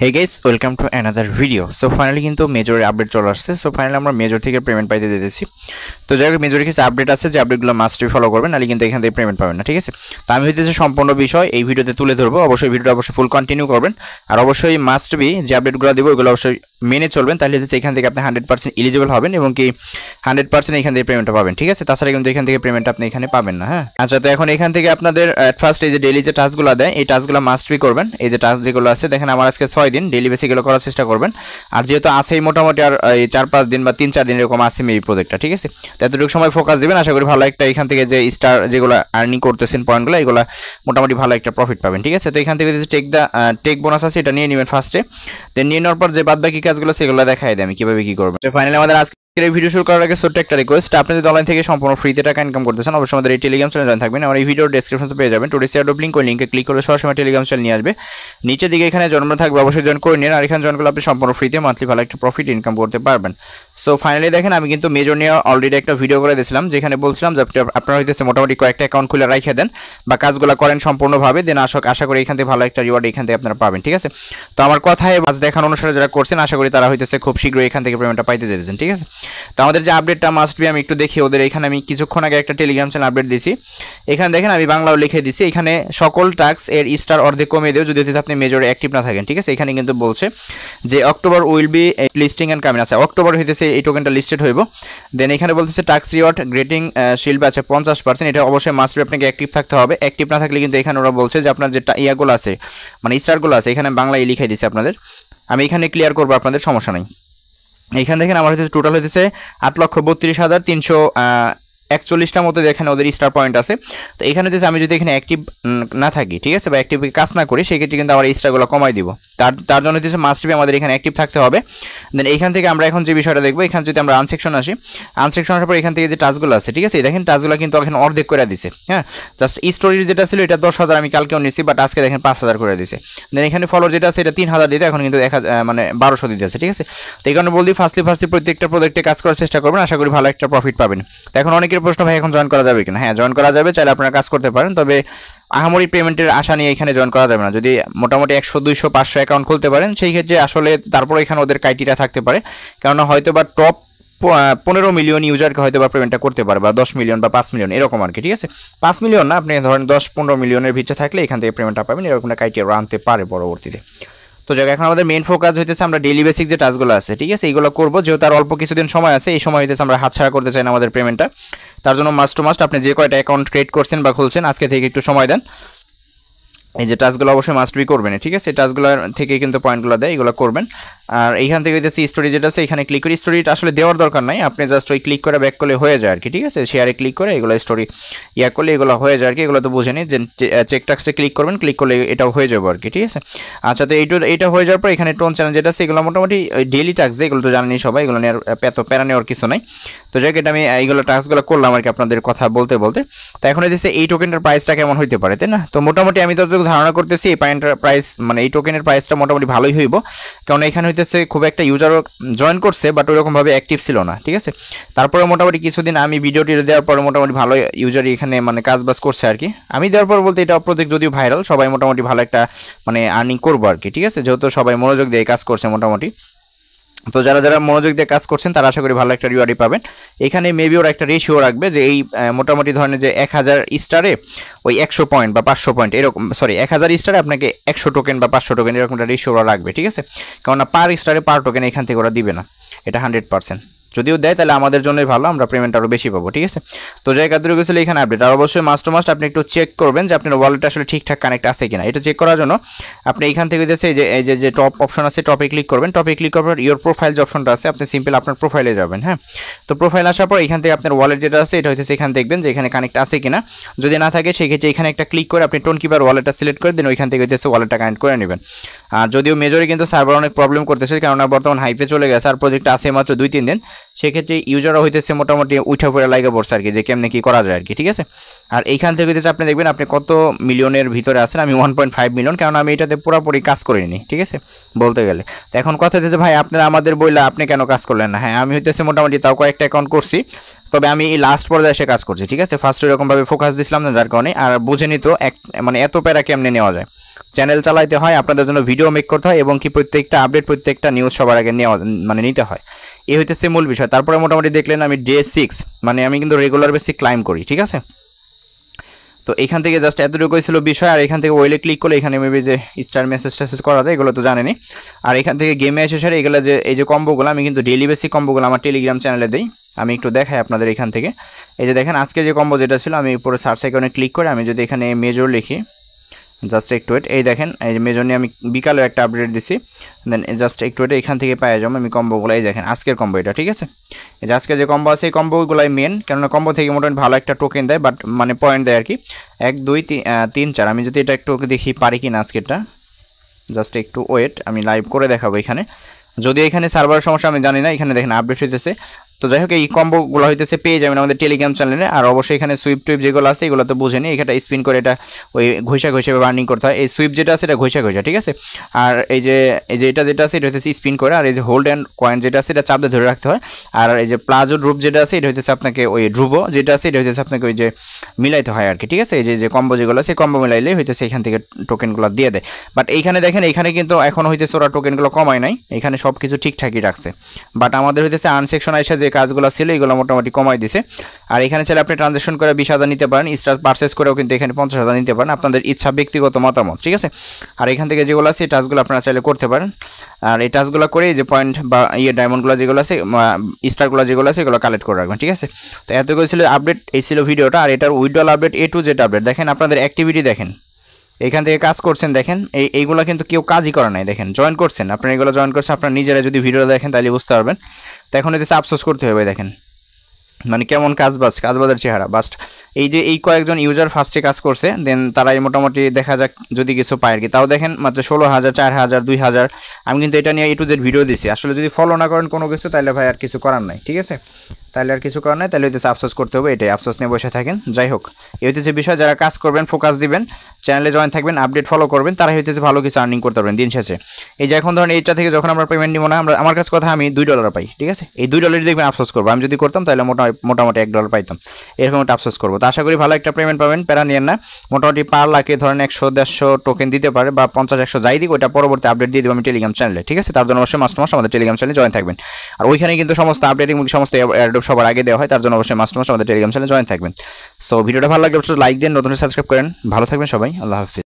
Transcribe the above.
Hey guys, welcome to another video. So finally কিন্তু মেজরের update চলে আসছে। সো ফাইনালি আমরা মেজর থেকে পেমেন্ট পাইতে দিতেছি। তো যাই হোক মেজরের কিছু আপডেট আছে যে আপডেটগুলো মাস্টলি ফলো করবেন, নাহলে কিন্তু এখান থেকে পেমেন্ট পাবেন না, ঠিক আছে? তো আমি হইতেছে সম্পূর্ণ বিষয় এই ভিডিওতে তুলে ধরবো। অবশ্যই ভিডিওটা ফুল কন্টিনিউ করবেন, আর অবশ্যই মাস্ট বি যে আপডেটগুলো দিব ওগুলো অবশ্যই মেনে চলবেন, তাহলে হচ্ছে এখান থেকে আপনি 100% এলিজিবল হবেন এবং কি 100% এখান থেকে পেমেন্টটা পাবেন, ঠিক আছে? তাছাড়া কিন্তু এখান থেকে পেমেন্ট আপনি এখানে পাবেন না। হ্যাঁ, আচ্ছা, তো এখন এখান থেকে আপনাদের ফার্স্ট এই যে ডেইলি যে টাস্কগুলো দেয় এই টাস্কগুলো মাস্ট বি করবেন। এই যে টাস্ক যেগুলো আছে দেখেন আমার আজকে 6 দিন, ডেইলি বেসিক এগুলো করার চেষ্টা করবেন। আর যেহেতু আসেই মোটামুটি আর এই 4-5 দিন বা 3-4 দিন এরকম আসে এই প্রজেক্টটা, ঠিক আছে? তো এতটুকু সময় ফোকাস দিবেন, আশা করি ভালো একটা এখান থেকে যে স্টার যেগুলো আর্নিং করতেছেন পয়েন্টগুলো এগুলো মোটামুটি ভালো একটা প্রফিট পাবেন, ঠিক আছে? তো এখান থেকে যে টেক বোনাস আছে এটা নিয়ে নেবেন ফার্স্টে, দেন নিয়ে নেওয়ার পর যে বাদ বাকি কাজগুলো সেগুলো দেখাই দেয় আমি কিভাবে কি করবেন। তো ফাইনালি আমাদের আজকে এই ভিডিও শুরু করার আগে ছোট্ট একটা রিকোয়েস্ট, আপনি যদি অনলাইন থেকে সম্পূর্ণ ফ্রিতে টাকা ইনকাম করতেছেন অবশ্যই আমাদের এই টেলিগ্রাম চ্যানেলে জয়েন থাকবেন। আমার এই ভিডিওর ডেসক্রিপশনে পেয়ে যাবেন টুডে শেয়ার লিংক, ওই লিংকে ক্লিক করে সরাসরি টেলিগ্রাম চ্যানেল নিয়ে আসবে। নিচের দিকে এখানে জন্ম থাকবে, অবশ্যই জয়েন করে নিন। আর এখানে জয়েন করলে আপনি সম্পূর্ণ ফ্রিতে মান্থলি ভালো একটা প্রফিট ইনকাম করতে পারবেন। সো ফাইনালি দেখেন আমি কিন্তু মেজর নিয়ে অলরেডি একটা ভিডিও করে দিয়েছিলাম, যেখানে বলছিলাম যে আপনারা হইতেছে মোটামুটি কয়েকটা অ্যাকাউন্ট খুলে রাখে দেন বা কাজগুলো করেন সম্পূর্ণভাবে, দেন আশা করি এখান থেকে ভালো একটা রিওয়ার্ড এখান থেকে আপনারা পাবেন, ঠিক আছে? তো আমার কথায় আজ দেখানো অনুসারে যারা করছেন আশা করি তারা হইতেছে খুব শীঘ্রই এখান থেকে পেমেন্টটা পাইতে যেতেছেন, ঠিক আছে? তো আমাদের যে আপডেটটা মাস্ট বি আমি একটু দেখি ওদের এখানে আমি কিছুক্ষণ আগে একটা টেলিগ্রাম চ্যানেল আপডেট দিছি। এখানে দেখেন আমি বাংলাও লিখে দিছি, এখানে সকল টাস্ক এর স্টার অর্ধেক কমিয়ে দেও যদি আপনি মেজরে অ্যাক্টিভ না থাকেন, ঠিক আছে? এখানে কিন্তু বলছে যে October will be listing and coming, আছে অক্টোবর হইতেছে এই টোকেনটা লিস্টেড হইব। দেন এখানে বলতেছে টাস্ক রিওয়ার্ড গ্রেটিং শিল্ড আছে 50%, এটা অবশ্যই মাস্ট বি আপনাকে অ্যাক্টিভ থাকতে হবে। অ্যাক্টিভ না থাকলে কিন্তু এখানে ওরা বলছে যে আপনার যে ইয়াগুলো আছে মানে স্টারগুলো আছে এখানে বাংলায় লিখে দিছে আপনাদের, আমি এখানে ক্লিয়ার করবো, আপনাদের সমস্যা নেই। এখানে দেখেন আমার হচ্ছে টোটাল হইতেছে 8,32,341টা মতো এখানে ওদের স্টার পয়েন্ট আছে। তো এখানে হচ্ছে আমি যদি এখানে অ্যাক্টিভ না থাকি, ঠিক আছে, বা অ্যাক্টিভ কাজ না করি সেক্ষেত্রে কিন্তু আমার স্টারগুলো কমাই দিব। তার জন্য হচ্ছে মাস্ট বি আমাদের এখানে অ্যাক্টিভ থাকতে হবে। দেন এখান থেকে আমরা এখন যে বিষয়টা দেখবো, এখানে যদি আমরা আনসেকশন আসি, আনসেকশন আসার পর এখান থেকে যে টাস্কগুলো আছে, ঠিক আছে, দেখেন টাস্কগুলো কিন্তু এখন অর্ধেক করে দিছে। হ্যাঁ, জাস্ট স্টোরির যেটা ছিল এটা 10,000 আমি কালকেও নিচ্ছি, বাট আজকে দেখেন 5,000 করে দিছে। দেন এখানে ফলোর যেটা আছে এটা 3,000 দিতে, এখন কিন্তু মানে 1200 দিতে আছে, ঠিক আছে? তো এই কারণে বলছি ফার্স্টলি প্রত্যেকটা প্রজেক্টে কাজ করার চেষ্টা করবেন, আশা করি ভালো একটা প্রফিট পাবেন। তো এখন অনেকের প্রশ্ন, ভাই এখন জয়েন করা যাবে কিনা? হ্যাঁ, জয়েন করা যাবে, চাইলে আপনারা কাজ করতে পারেন, তবে আহামরি পেমেন্টের আশা নিয়ে এখানে জয়েন করা যাবে না। যদি মোটামুটি 100, 200, 500 অ্যাকাউন্ট খুলতে পারেন সেই ক্ষেত্রে আসলে তারপর এখানে ওদের ক্রাইটেরিয়া থাকতে পারে, কেননা হয়তো বা টপ 15 মিলিয়ন ইউজারকে হয়তো বা পেমেন্টটা করতে পারে, বা 10 মিলিয়ন বা 5 মিলিয়ন এরকম আর কি, ঠিক আছে? 5 মিলিয়ন না, আপনি ধরেন 10-15 মিলিয়নের ভিতরে থাকলে এখান থেকে পেমেন্টটা পাবেন, এরকম একটা ক্রাইটেরিয়া আনতে পারে পরবর্তীতে। তো যাক এখন আমাদের মেইন ফোকাস হইতেছে আমরা ডেইলি বেসিক যে টাস্কগুলো আছে, ঠিক আছে, এইগুলো করবো। যেহেতু তার অল্প কিছুদিন সময় আছে, এই সময় হইতেছে আমরা হাতছাড়া করতে চাই না আমাদের পেমেন্টটা। তার জন্য মাস্ট টু মাস্ট আপনি যে কয়টা অ্যাকাউন্ট ক্রিয়েট করছেন বা খুলছেন আজকে থেকে একটু সময় দেন। এই যে টাস্কগুলো অবশ্যই মাস্ট বি করবেন, ঠিক আছে? টাস্কগুলো থেকে কিন্তু পয়েন্টগুলো দেয়, এগুলো করবেন। আর এইখান থেকে হইতেছে স্টোরি যেটা আছে এখানে ক্লিক করে, স্টোরিটা আসলে দেওয়ার দরকার নাই, আপনি জাস্ট ওই ক্লিক করে ব্যাক করলে হয়ে যায় আর কি, ঠিক আছে? শেয়ারে ক্লিক করে এগুলো স্টোরি করলে এগুলো হয়ে যায় আর কি, এগুলো তো বুঝে নিন। যে চেক টাক্সে ক্লিক করবেন, ক্লিক করলে এটাও হয়ে যাবে আর কি, ঠিক আছে? আচ্ছা, তো এইটা হয়ে যাওয়ার পর এখানে টোন চ্যানেল যেটা আছে এগুলো মোটামুটি ডেইলি টাস্ক দেয়, এগুলো তো জানেনি সবাই, এগুলো নিয়ে এত প্যারা নেওয়ার কিছু নাই। তো যাই হোক এটা আমি এইগুলো টাস্কগুলো করলাম আর কি আপনাদের কথা বলতে বলতে। তো এখন হইতেছে এই টোকেনটার প্রাইসটা কেমন হইতে পারে, তাই না? তো মোটামুটি আমি যতটুকু ধারণা করতেছি এই পয়েন্টের প্রাইস মানে এই টোকেনের প্রাইসটা মোটামুটি ভালোই হইব, কারণ এখানে হইতেছে খুব একটা ইউজারও জয়েন করছে বাট ওইরকমভাবে অ্যাক্টিভ ছিল না, ঠিক আছে? তারপরে মোটামুটি কিছুদিন আমি ভিডিওটি দেওয়ার পরে মোটামুটি ভালো ইউজারই এখানে মানে কাজবাজ করছে আর কি। আমি দেওয়ার পর বলতে এটা প্রজেক্ট যদিও ভাইরাল, সবাই মোটামুটি ভালো একটা মানে আর্নিং করবো আর কি, ঠিক আছে? যেহেতু সবাই মনোযোগ দিয়ে কাজ করছে মোটামুটি। তো যারা মনোযোগ দিয়ে কাজ করছেন তারা আশা করি ভালো একটা রিওয়ার্ডই পাবেন। এখানে মেবি ওরা একটা রেশিও রাখবে যে এই মোটামুটি ধরনের যে 1000 স্টারে ওই 100 পয়েন্ট বা 500 পয়েন্ট এরকম, সরি 1000 স্টারে আপনাকে 100 টোকেন বা 500 টোকেন এরকম একটা রেশিও ওরা রাখবে, ঠিক আছে? কেননা পার স্টারে পার টোকেন এখান থেকে ওরা দিবে না, এটা 100%। যদিও দেয় তাহলে আমাদের জন্যই ভালো, আমরা পেমেন্ট আরও বেশি পাবো, ঠিক আছে? তো জায়গাতে গেছিলো এখানে আপডেট। আর অবশ্যই মাস্ট আপনি একটু চেক করবেন যে আপনার ওয়ালেট আসলে ঠিকঠাক কানেক্ট আছে কিনা। এটা চেক করার জন্য আপনি এখান থেকে দিয়েছে এই যে টপ অপশন আছে, টপে ক্লিক করবেন। টপে ক্লিক করার পর ইওর প্রোফাইল যে অপশনটা আছে আপনি সিম্পল আপনার প্রোফাইলে যাবেন। হ্যাঁ, তো প্রোফাইল আসার পর এখান থেকে আপনার ওয়ালেট যেটা আছে এটা হচ্ছে এখানে দেখবেন যে এখানে কানেক্ট আছে কিনা। যদি না থাকে সেক্ষেত্রে এখানে একটা ক্লিক করে আপনি টোন কিপার ওয়ালেটটা সিলেক্ট করে দিন, ওইখান থেকে হচ্ছে ওয়ালেটটা কানেক্ট করে নেবেন। আর যদিও মেজরে কিন্তু সার্ভার অনেক প্রবলেম করতেছে, কেননা বর্তমান হাইপে চলে গেছে আর প্রজেক্টটা আছে মাত্র 2-3 দিন, সেক্ষেত্রে ইউজাররা হইতেছে মোটামুটি উঠা পড়ে লাগা পড়ছে আর কি, যে কেমনে কি করা যায় আর কি, ঠিক আছে? আর এইখান থেকে হইতেছে আপনি দেখবেন আপনি কত মিলিয়নের ভিতরে আছেন। আমি 1.5 মিলিয়ন, কারণ আমি এটাতে পুরোপুরি কাজ করিনি, ঠিক আছে বলতে গেলে। তো এখন কথা হইতেছে ভাই আপনারা আমাদের বইলা আপনি কেন কাজ করলেন না? হ্যাঁ, আমি হইতেছে মোটামুটি তাও কয়েকটা অ্যাকাউন্ট করছি, তবে আমি এই লাস্ট পর্যায়ে এসে কাজ করছি, ঠিক আছে? ফার্স্ট এরকমভাবে ফোকাস দিছিলাম না, যার কারণে। আর বুঝেনি তো মানে এত প্যারা কেমনে নেওয়া যায়। চ্যানেল চালাইতে হয়, আপনাদের জন্য ভিডিও মেক করতে হয় এবং কি প্রত্যেকটা আপডেট প্রত্যেকটা নিউজ সবার আগে নেওয়া মানে নিতে হয়। এই হইতেছে মূল বিষয়। তারপরে মোটামুটি দেখলেন আমি ডে 6 মানে আমি কিন্তু রেগুলার বেসিক ক্লাইম করি, ঠিক আছে। তো এখান থেকে জাস্ট এতটুকুই ছিল বিষয়। আর এখান থেকে ওয়েলে ক্লিক করলে এখানে মেবি যে স্টার মেসেজ টেসেজ করা যায় এগুলো তো জানেনি। আর এখান থেকে গেমে এসে সারে এগুলো যে এই যে কম্বোগুলো আমি কিন্তু ডেইলি বেসিক কম্বোগুলো আমার টেলিগ্রাম চ্যানেলে দিই। আমি একটু দেখাই আপনাদের এখান থেকে। এই যে দেখেন আজকে যে কম্বো যেটা ছিল আমি উপরে সার্চ আইকনে ক্লিক করে আমি যদি এখানে মেজর লিখি, জাস্ট একটু ওয়েট, এই দেখেন এই যে মেজর নিয়ে আমি বিকালেও একটা আপডেট দিছি। দেন জাস্ট একটু ওয়েট, এখান থেকে পাওয়া যাবো আমি কম্বোগুলো। এই দেখেন আজকের কম্বো এটা, ঠিক আছে। এই যে আজকে যে কম্বো আছে এই কম্বোগুলাই মেন, কেননা কম্বো থেকে মোটামুটি ভালো একটা টোকেন দেয়, বাট মানে পয়েন্ট দেয় আর কি 1 2 3 4। আমি যদি এটা একটু দেখি পারি কি না আজকেরটা, জাস্ট একটু ওয়েট, আমি লাইভ করে দেখাবো এখানে। যদি এখানে সার্ভারের সমস্যা আমি জানি না, এখানে দেখেন আপডেট হইতেছে। তো যাই হোক এই কম্বোগুলো হইতেছে পেয়ে যাবেন আমাদের টেলিগ্রাম চ্যানেলে। আর অবশ্যই এখানে সুইপ টুইপ যেগুলো আছে এগুলো তো বুঝেনি, এখানে স্পিন করে এটা ওই ঘষা বার্নিং করতে হয়। এই সুইপ যেটা আছে এটা ঘষা, ঠিক আছে। আর এই যে এটা যেটা আছে এটা হচ্ছে স্পিন করে। আর এই যে হোল্ড অ্যান্ড কয়েন যেটা আছে এটা চাপ দিয়ে ধরে রাখতে হয়। আর এই যে প্লাজো ড্রুপ যেটা আছে এটা হইতেছে আপনাকে ওই ড্রুবো যেটা আছে এটা হইতেছে আপনাকে ওই যে মিলাইতে হয় আর কি, ঠিক আছে। এই যে কম্বো যেগুলো আছে কম্বো মিলাইলেই হইতেছে এখান থেকে টোকেনগুলো দিয়ে দেয়। বাট এইখানে দেখেন এখানে কিন্তু এখন হইতেছে ওরা টোকেনগুলো কমায় নাই, এখানে সব কিছু ঠিকঠাকই রাখছে। বাট আমাদের হইতেছে আনসেকশন আইসা যে কাজগুলো ছিল এগুলো মোটামুটি কমাই দিছে। আর এখানে চাইলে আপনি ট্রানজ্যাকশন করে 20,000 নিতে পারেন, স্টার পারচেস করেও কিন্তু এখানে 50,000 নিতে পারেন, আপনাদের ইচ্ছা ব্যক্তিগত মতামত, ঠিক আছে। আর এখান থেকে যেগুলো আছে এই টাস্কগুলো আপনারা চাইলে করতে পারেন। আর এই টাস্কগুলো করে যে পয়েন্ট বা ডায়মন্ডগুলো যেগুলো আছে স্টারগুলো যেগুলো আছে এগুলো কালেক্ট করে রাখবেন, ঠিক আছে। তো এতগুলো ছিল আপডেট, এই ছিল ভিডিওটা। আর এটার withdrawal update A to Z update দেখেন, আপনাদের অ্যাক্টিভিটি দেখেন, এখান থেকে কাজ করছেন দেখেন। এইগুলো কিন্তু কেউ কাজই করে নাই, দেখেন জয়েন করছেন আপনারা, এগুলো জয়েন করছেন আপনারা নিজেরা যদি ভিডিও দেখেন তাহলে বুঝতে পারবেন। তো এখন এতে আফসোস করতে হবে, দেখেন মানে কেমন কাজবাজের চেহারা। বাস্ট এই যে এই কয়েকজন ইউজার ফার্স্টে কাজ করছে, দেন তারাই মোটামুটি দেখা যাক যদি কিছু পায় আর কি। তাও দেখেন মাত্র 16,000 4,000 2,000। আমি কিন্তু এটা নিয়ে A to Z ভিডিও দিছি। আসলে যদি ফলো না করেন কোনো কিছু তাহলে ভাই আর কিছু করার নাই, ঠিক আছে। তাহলে আর কিছু করার নাই, তাহলে হইতেছে আফসোস করতে হবে, এটাই আফসোস নিয়ে বসে থাকেন। যাই হোক এই হইতেছে বিষয়, যারা কাজ করবেন ফোকাস দিবেন, চ্যানেলে জয়েন থাকবেন, আপডেট ফলো করবেন, তারাই হইতেছে ভালো কিছু আর্নিং করতে পারবেন দিন শেষে। এই যে এখন ধরেন এইটা থেকে যখন আমরা পেমেন্ট নিব না, আমার কাছে কথা আমি $2 পাই, ঠিক আছে। এই $2 দেখবেন আফসোস করবো, আমি যদি করতাম তাহলে মোটামুটি $1 পাইতাম, এরকম একটা আফসোস করবো। তো আশা করি ভালো একটা পেমেন্ট পাবেন, প্যারা নিয়েন না। মোটামুটি পার লাখে ধরেন 100-150 টোকেন দিতে পারে, বা 50-100 যাই দিক ওইটা পরবর্তী আপডেট দিয়ে দেবো আমি টেলিগ্রাম চ্যানেলে, ঠিক আছে। তার জন্য অবশ্যই মাস্ট আমাদের টেলিগ্রাম চ্যানেলে জয়েন থাকবেন। আর ওইখানে কিন্তু সমস্ত আপডেট এবং সমস্ত এয়ারড্রপ সবার আগে দেওয়া হয়, তার জন্য অবশ্যই মাস্ট আমাদের টেলিগ্রাম চ্যানেলে জয়েন থাকবেন। সো ভিডিওটা ভালো লাগলে অবশ্যই লাইক দিন, নতুন সাবস্ক্রাইব করেন। ভালো থাকবেন সবাই, আল্লাহ হাফিজ।